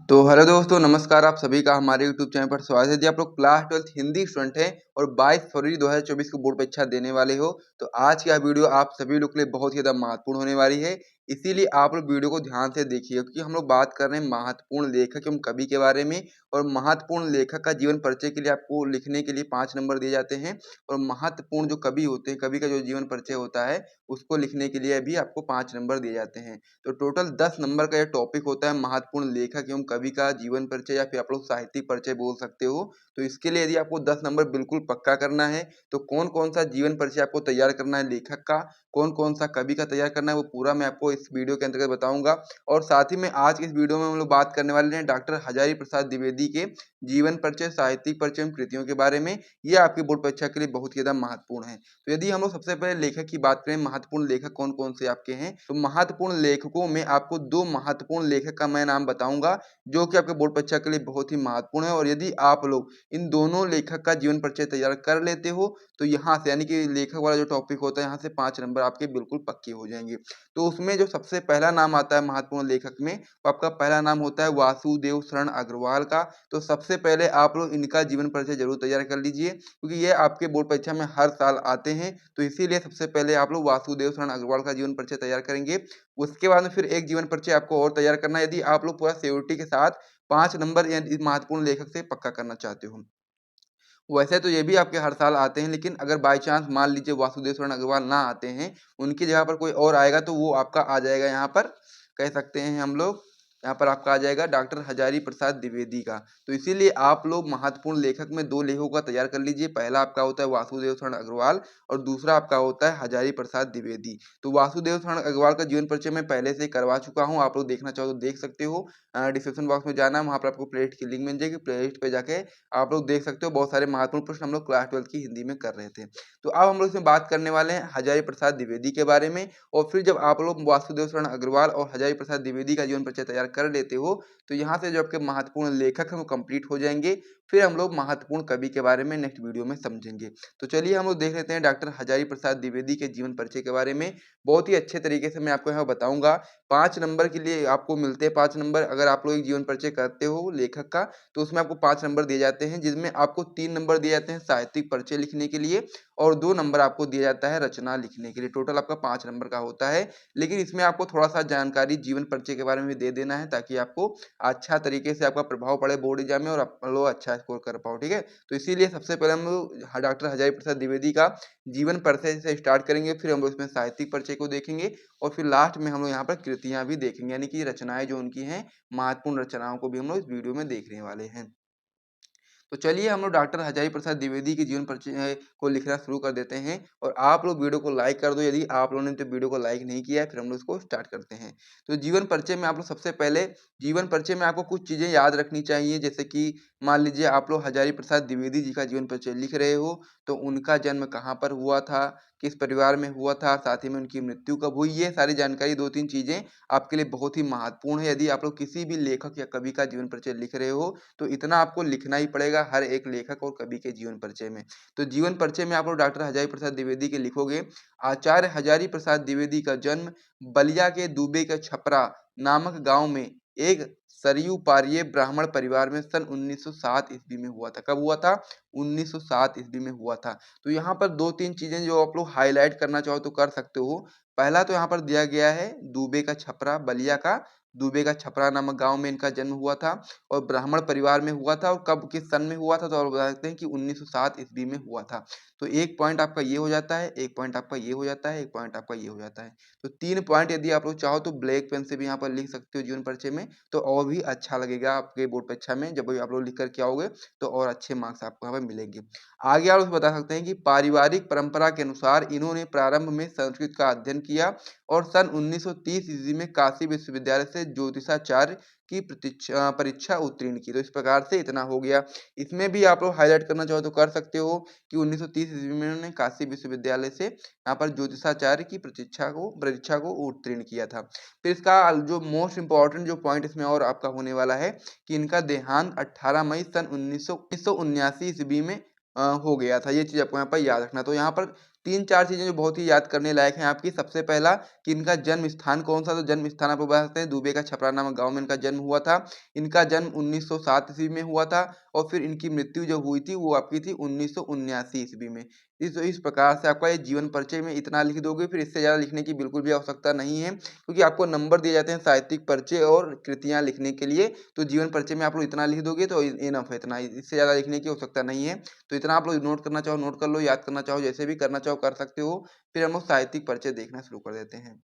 तो हेलो दोस्तों, नमस्कार। आप सभी का हमारे यूट्यूब चैनल पर स्वागत है। यदि आप लोग क्लास 12th हिंदी स्टूडेंट हैं और 22 फरवरी 2024 को बोर्ड परीक्षा देने वाले हो, तो आज की यह वीडियो आप सभी लोग के लिए बहुत ही ज़्यादा महत्वपूर्ण होने वाली है। इसीलिए आप लोग वीडियो को ध्यान से देखिए, क्योंकि हम लोग बात कर रहे हैं महत्वपूर्ण लेखक एवं कवि के बारे में। और महत्वपूर्ण लेखक का जीवन परिचय के लिए आपको लिखने के लिए 5 नंबर दिए जाते हैं, और महत्वपूर्ण जो कवि होते हैं, कवि का जो जीवन परिचय होता है, उसको लिखने के लिए भी आपको 5 नंबर दिए जाते हैं। तो टोटल 10 नंबर का यह टॉपिक होता है, महत्वपूर्ण लेखक एवं कवि का जीवन परिचय, या फिर आप लोग साहित्यिक परिचय बोल सकते हो। तो इसके लिए यदि आपको 10 नंबर बिल्कुल पक्का करना है, तो कौन कौन सा जीवन परिचय आपको तैयार करना है लेखक का, कौन कौन सा कवि का तैयार करना है, वो पूरा मैं आपको इस वीडियो के अंतर्गत बताऊंगा। और साथ ही में आज की इस वीडियो में हम लोग बात करने वाले हैं डॉक्टर हजारी प्रसाद द्विवेदी के जीवन परिचय, साहित्यिक परिचय एवं कृतियों के बारे में। यह आपकी बोर्ड परीक्षा के लिए बहुत ही ज्यादा महत्वपूर्ण है। तो यदि हम लोग सबसे पहले लेखक की बात करें, महत्वपूर्ण लेखक कौन कौन से आपके हैं, तो महत्वपूर्ण लेखकों में आपको 2 महत्वपूर्ण लेखक का मैं नाम बताऊंगा, जो कि आपके बोर्ड परीक्षा के लिए बहुत ही महत्वपूर्ण है। और यदि आप लोग इन दोनों लेखक का जीवन परिचय तैयार कर लेते हो, तो यहाँ से यानी कि लेखक वाला जो टॉपिक होता है, यहाँ से 5 नंबर आपके बिल्कुल पक्के हो जाएंगे। तो उसमें जो सबसे पहला नाम आता है महत्वपूर्ण लेखक में, वो आपका पहला नाम होता है वासुदेव शरण अग्रवाल का। तो सबसे पहले आप लोग इनका जीवन परिचय जरूर तैयार कर लीजिए, क्योंकि ये आपके बोर्ड परीक्षा में हर साल आते हैं। तो इसीलिए सबसे पहले आप लोग वासुदेव शरण अग्रवाल का जीवन परिचय तैयार करेंगे। उसके बाद में फिर एक जीवन परिचय आपको और तैयार करना है, यदि आप लोग पूरा सियोरिटी के साथ 5 नंबर या इस महत्वपूर्ण लेखक से पक्का करना चाहते हो। वैसे तो ये भी आपके हर साल आते हैं, लेकिन अगर बाय चांस मान लीजिए वासुदेव शरण अग्रवाल ना आते हैं, उनकी जगह पर कोई और आएगा, तो वो आपका आ जाएगा यहाँ पर, कह सकते हैं हम लोग, यहाँ पर आपका आ जाएगा डॉक्टर हजारी प्रसाद द्विवेदी का। तो इसीलिए आप लोग महत्वपूर्ण लेखक में 2 लेखकों का तैयार कर लीजिए। पहला आपका होता है वासुदेव शरण अग्रवाल, और दूसरा आपका होता है हजारी प्रसाद द्विवेदी। तो वासुदेव शरण अग्रवाल का जीवन परिचय मैं पहले से ही करवा चुका हूँ, आप लोग देखना चाहो तो देख सकते हो। डिस्क्रिप्शन बॉक्स में जाना, वहाँ पर आपको प्लेलिस्ट की लिंक मिल जाएगी, प्लेलिस्ट पे जाके आप लोग देख सकते हो। बहुत सारे महत्वपूर्ण प्रश्न हम लोग क्लास 12 की हिंदी में कर रहे थे। तो अब हम लोग इसमें बात करने वाले हैं हजारी प्रसाद द्विवेदी के बारे में। और फिर जब आप लोग वासुदेव शरण अग्रवाल और हजारी प्रसाद द्विवेदी का जीवन परिचय तैयार कर लेते हो, तो यहाँ से जो आपके महत्वपूर्ण लेखक हैं वो कंप्लीट हो जाएंगे। फिर हम लोग महत्वपूर्ण कवि के बारे में नेक्स्ट वीडियो में समझेंगे। तो चलिए हम लोग देख लेते हैं डॉक्टर हजारी प्रसाद द्विवेदी के जीवन परिचय के बारे में। बहुत ही अच्छे तरीके से मैं आपको यहाँ बताऊंगा। 5 नंबर के लिए आपको मिलते हैं 5 नंबर। अगर आप लोग एक जीवन परिचय करते हो लेखक का, तो उसमें आपको 5 नंबर दिए जाते हैं, जिसमें आपको 3 नंबर दिए जाते हैं साहित्यिक परिचय लिखने के लिए, और 2 नंबर आपको दिया जाता है रचना लिखने के लिए। टोटल आपका 5 नंबर का होता है। लेकिन इसमें आपको थोड़ा सा जानकारी जीवन परिचय के बारे में भी दे देना है, ताकि आपको अच्छा तरीके से आपका प्रभाव पड़े बोर्ड एग्जाम में, और आप लोग अच्छा स्कोर कर पाओ। ठीक है, तो इसीलिए सबसे पहले हम लोग डॉक्टर हजारी प्रसाद द्विवेदी का जीवन परिचय से स्टार्ट करेंगे, फिर हम लोग इसमें साहित्यिक परिचय को देखेंगे, और फिर लास्ट में हम लोग यहाँ पर कृतियां भी देखेंगे, यानी कि रचनाएं जो उनकी हैं, महत्वपूर्ण रचनाओं को भी हम लोग इस वीडियो में देखने वाले हैं। तो चलिए हम लोग डॉक्टर हजारी प्रसाद द्विवेदी के जीवन परिचय को लिखना शुरू कर देते हैं। और आप लोग वीडियो को लाइक कर दो, यदि आप लोगों ने तो वीडियो को लाइक नहीं किया है। फिर हम लोग इसको स्टार्ट करते हैं। तो जीवन परिचय में आप लोग सबसे पहले, जीवन परिचय में आपको कुछ चीजें याद रखनी चाहिए, जैसे कि मान लीजिए आप लोग हजारी प्रसाद द्विवेदी जी का जीवन परिचय लिख रहे हो, तो उनका जन्म कहाँ पर हुआ था, किस परिवार में हुआ था, साथ ही में उनकी मृत्यु कब हुई, ये सारी जानकारी 2-3 चीजें आपके लिए बहुत ही महत्वपूर्ण है। यदि आप लोग किसी भी लेखक या कवि का जीवन परिचय लिख रहे हो, तो इतना आपको लिखना ही पड़ेगा हर एक लेखक और कवि के जीवन परिचय में। तो जीवन परिचय में आप लोग डॉक्टर हजारी प्रसाद द्विवेदी के लिखोगे, आचार्य हजारी प्रसाद द्विवेदी का जन्म बलिया के दुबे के छपरा नामक गांव में एक सरयू पारिये ब्राह्मण परिवार में सन 1907 ईस्वी में हुआ था। कब हुआ था? 1907 ईस्वी में हुआ था। तो यहाँ पर 2-3 चीजें जो आप लोग हाईलाइट करना चाहो तो कर सकते हो। पहला तो यहाँ पर दिया गया है दुबे का छपरा, बलिया का दुबे का छपरा नामक गांव में इनका जन्म हुआ था, और ब्राह्मण परिवार में हुआ था। और कब, किस सन में हुआ था, तो आप बता सकते हैं कि 1907 ईस्वी में हुआ था। तो एक पॉइंट आपका ये हो जाता है, एक पॉइंट आपका ये हो जाता है, एक पॉइंट आपका ये हो जाता है। तो 3 पॉइंट यदि आप लोग चाहो तो ब्लैक पेन से भी यहाँ पर लिख सकते हो जीवन परिचय में, तो और भी अच्छा लगेगा आपके बोर्ड परीक्षा में। जब भी आप लोग लिख करके आओगे, तो और अच्छे मार्क्स आपको यहाँ पर मिलेंगे। आगे आप बता सकते हैं कि पारिवारिक परंपरा के अनुसार इन्होंने प्रारंभ में संस्कृत का अध्ययन किया, और सन 1930 ईस्वी में काशी विश्वविद्यालय से ज्योतिषाचार्य की परीक्षा उत्तीर्ण की। तो इस प्रकार से इतना हो गया। इसमें भी आप लोग हाईलाइट करना चाहो तो कर सकते हो कि 1930 ईस्वी में उन्होंने काशी विश्वविद्यालय से यहाँ पर ज्योतिषाचार्य की परीक्षा को उत्तीर्ण किया था। फिर इसका जो मोस्ट इंपॉर्टेंट जो पॉइंट इसमें और आपका होने वाला है, कि इनका देहांत 18 मई सन 1979 ईस्वी में हो गया था। ये चीज आपको यहाँ पर याद रखना। तो यहाँ पर 3-4 चीज़ें जो बहुत ही याद करने लायक हैं आपकी। सबसे पहला कि इनका जन्म स्थान कौन-सा, तो जन्म स्थान आप लोग बता सकते हैं दुबे का छपरा नामक गाँव में इनका जन्म हुआ था। इनका जन्म 1907 ईस्वी में हुआ था और फिर इनकी मृत्यु जो हुई थी वो आपकी थी 1979 ईस्वी में। इस प्रकार से आपका ये जीवन परिचय में इतना लिख दोगे, फिर इससे ज़्यादा लिखने की बिल्कुल भी आवश्यकता नहीं है, क्योंकि आपको नंबर दिए जाते हैं साहित्यिक परिचय और कृतियाँ लिखने के लिए। तो जीवन परिचय में आप लोग इतना लिख दोगे तो इनफ है, इतना, इससे ज़्यादा लिखने की आवश्यकता नहीं है। तो इतना आप लोग नोट करना चाहो नोट कर लो, याद करना चाहो जैसे भी करना चाहो कर सकते हो। फिर हम लोग साहित्यिक परिचय देखना शुरू कर देते हैं।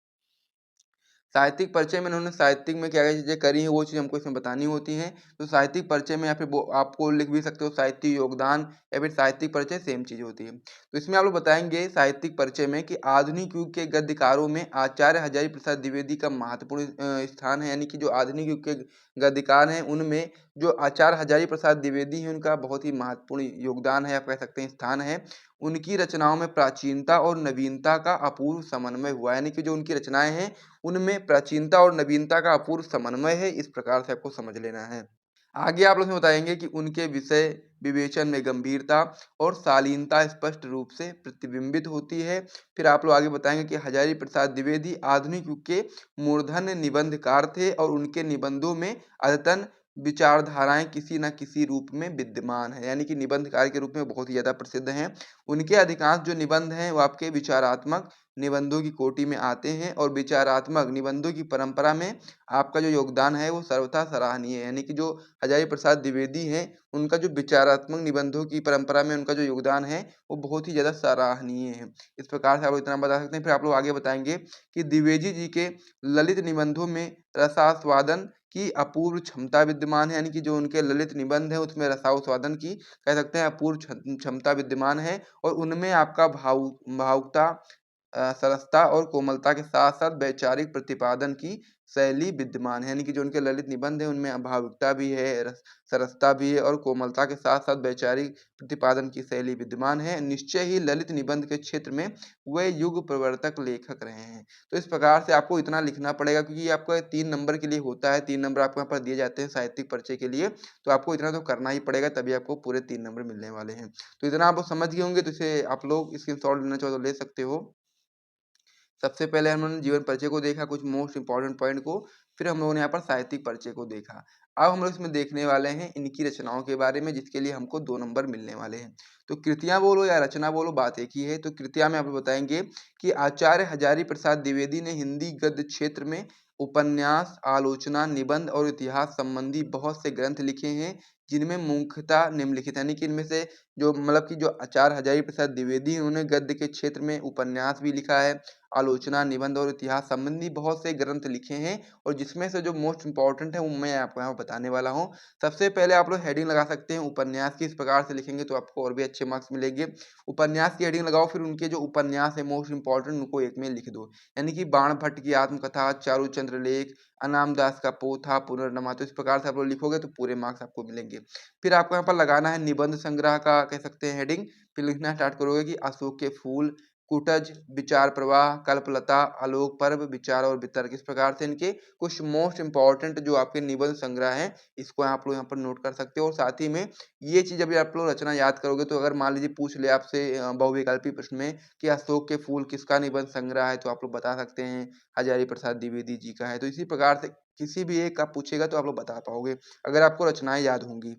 साहित्यिक परिचय में इन्होंने साहित्यिक में क्या-क्या चीज़ें करी हैं, वो चीज़ हमको इसमें बतानी होती हैं। तो साहित्यिक परिचय में या फिर वो आपको लिख भी सकते हो साहित्यिक योगदान या फिर साहित्यिक परिचय, सेम चीज़ होती है। तो इसमें आप लोग बताएँगे साहित्यिक परिचय में कि आधुनिक युग के गद्यकारों में आचार्य हजारी प्रसाद द्विवेदी का महत्वपूर्ण स्थान है। यानी कि जो आधुनिक युग के गद्यकार हैं उनमें जो आचार्य हजारी प्रसाद द्विवेदी हैं उनका बहुत ही महत्वपूर्ण योगदान है, आप कह सकते हैं स्थान है। उनकी रचनाओं में प्राचीनता और नवीनता का अपूर्व समन्वय हुआ है। यानी कि जो उनकी रचनाएँ हैं उनमें प्राचीनता और नवीनता का अपूर्व समन्वय है, इस प्रकार से आपको समझ लेना है। आगे आप लोग इसमें बताएँगे कि उनके विषय विवेचन में गंभीरता और शालीनता स्पष्ट रूप से प्रतिबिंबित होती है। फिर आप लोग आगे बताएँगे कि हजारी प्रसाद द्विवेदी आधुनिक युग के मूर्धन्य निबंधकार थे और उनके निबंधों में अद्यतन विचारधाराएँ किसी न किसी रूप में विद्यमान है। यानी कि निबंधकार के रूप में बहुत ही ज़्यादा प्रसिद्ध हैं। उनके अधिकांश जो निबंध हैं वो आपके विचारात्मक निबंधों की कोटि में आते हैं और विचारात्मक निबंधों की परंपरा में आपका जो योगदान है वो सर्वथा सराहनीय है। यानी कि जो हजारी प्रसाद द्विवेदी हैं उनका जो विचारात्मक निबंधों की परंपरा में उनका जो योगदान है वो बहुत ही ज़्यादा सराहनीय है। इस प्रकार से आप लोग इतना बता सकते हैं। फिर आप लोग आगे बताएँगे कि द्विवेदी जी के ललित निबंधों में रसास्वादन की अपूर्व क्षमता विद्यमान है। यानी कि जो उनके ललित निबंध हैं उसमें रसास्वादन की कह सकते हैं अपूर्व क्षमता विद्यमान है और उनमें आपका भावुकता, सरसता और कोमलता के साथ-साथ वैचारिक प्रतिपादन की शैली विद्यमान है। यानी कि जो उनके ललित निबंध हैं उनमें भावुकता भी है, सरसता भी है और कोमलता के साथ-साथ वैचारिक प्रतिपादन की शैली विद्यमान है। निश्चय ही ललित निबंध के क्षेत्र में वे युग प्रवर्तक लेखक रहे हैं। तो इस प्रकार से आपको इतना लिखना पड़ेगा, क्योंकि ये आपका 3 नंबर के लिए होता है, 3 नंबर आपको यहाँ पर दिए जाते हैं साहित्यिक परिचय के लिए। तो आपको इतना तो करना ही पड़ेगा, तभी आपको पूरे 3 नंबर मिलने वाले हैं। तो इतना आप लोग समझ गए होंगे, तो इसे आप लोग स्क्रीनशॉट लेना चाहो तो ले सकते हो। सबसे पहले हम लोगों ने जीवन परिचय को देखा, कुछ मोस्ट इम्पोर्टेंट पॉइंट को, फिर हम लोगों ने यहाँ पर साहित्यिक परिचय को देखा। अब हम लोग इसमें देखने वाले हैं इनकी रचनाओं के बारे में, जिसके लिए हमको 2 नंबर मिलने वाले हैं। तो कृतियाँ बोलो या रचना बोलो, बात एक ही है। तो कृतियाँ में आपको बताएँगे कि आचार्य हजारी प्रसाद द्विवेदी ने हिंदी गद्य क्षेत्र में उपन्यास, आलोचना, निबंध और इतिहास संबंधी बहुत से ग्रंथ लिखे हैं, जिनमें मुख्यतः निम्नलिखित, यानी कि इनमें से जो मतलब कि जो आचार्य हजारी प्रसाद द्विवेदी हैं उन्होंने गद्य के क्षेत्र में उपन्यास भी लिखा है, आलोचना, निबंध और इतिहास संबंधी बहुत से ग्रंथ लिखे हैं और जिसमें से जो मोस्ट इम्पोर्टेंट है वो मैं आपको यहाँ बताने वाला हूँ। सबसे पहले आप लोग हेडिंग लगा सकते हैं उपन्यास की, इस प्रकार से लिखेंगे तो आपको और भी अच्छे मार्क्स मिलेंगे। उपन्यास की हेडिंग लगाओ, फिर उनके जो उपन्यास है मोस्ट इम्पोर्टेंट उनको एक में लिख दो। यानी कि बाण भट्ट की आत्मकथा, चारूचंद्र लेख, अनाम दास का पोथा, पुनर्नमा। तो इस प्रकार से आप लोग लिखोगे तो पूरे मार्क्स आपको मिलेंगे। फिर आपको यहाँ पर लगाना है निबंध संग्रह का कह सकते हैं हेडिंग। फिर लिखना स्टार्ट करोगे कि अशोक के फूल, कुटज, विचार प्रवाह, कल्पलता, आलोक पर्व, विचार और वितर्क। इस प्रकार से इनके कुछ मोस्ट इम्पोर्टेंट जो आपके निबंध संग्रह हैं इसको आप लोग यहाँ पर नोट कर सकते हो। और साथ ही में ये चीज़ अभी आप लोग रचना याद करोगे तो अगर मान लीजिए पूछ ले आपसे बहुविकल्पी प्रश्न में कि अशोक के फूल किसका निबंध संग्रह है, तो आप लोग बता सकते हैं हजारी प्रसाद द्विवेदी जी का है। तो इसी प्रकार से किसी भी एक का पूछेगा तो आप लोग बता पाओगे अगर आपको रचनाएं याद होंगी।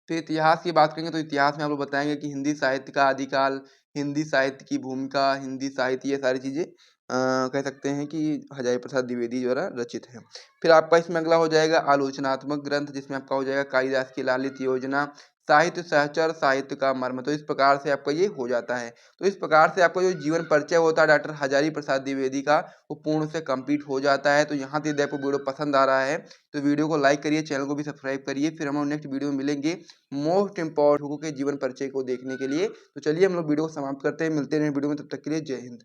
फिर इतिहास की बात करेंगे तो इतिहास में आप लोग बताएँगे कि हिंदी साहित्य का आदिकाल, हिंदी साहित्य की भूमिका, हिंदी साहित्य, ये सारी चीज़ें कह सकते हैं कि हजारी प्रसाद द्विवेदी द्वारा रचित है। फिर आपका इसमें अगला हो जाएगा आलोचनात्मक ग्रंथ, जिसमें आपका हो जाएगा कालिदास की लालित योजना, साहित्य सहचर, साहित्य का मर्म। तो इस प्रकार से आपका ये हो जाता है। तो इस प्रकार से आपका जो जीवन परिचय होता है डॉक्टर हजारी प्रसाद द्विवेदी का वो पूर्ण से कंप्लीट हो जाता है। तो यहाँ से यदि आपको वीडियो पसंद आ रहा है तो वीडियो को लाइक करिए, चैनल को भी सब्सक्राइब करिए। फिर हम लोग नेक्स्ट वीडियो में मिलेंगे मोस्ट इम्पोर्टेंट लोगों के जीवन परिचय को देखने के लिए। तो चलिए हम लोग वीडियो को समाप्त करते हैं, मिलते हैं वीडियो में, तब तक के लिए जय हिंद।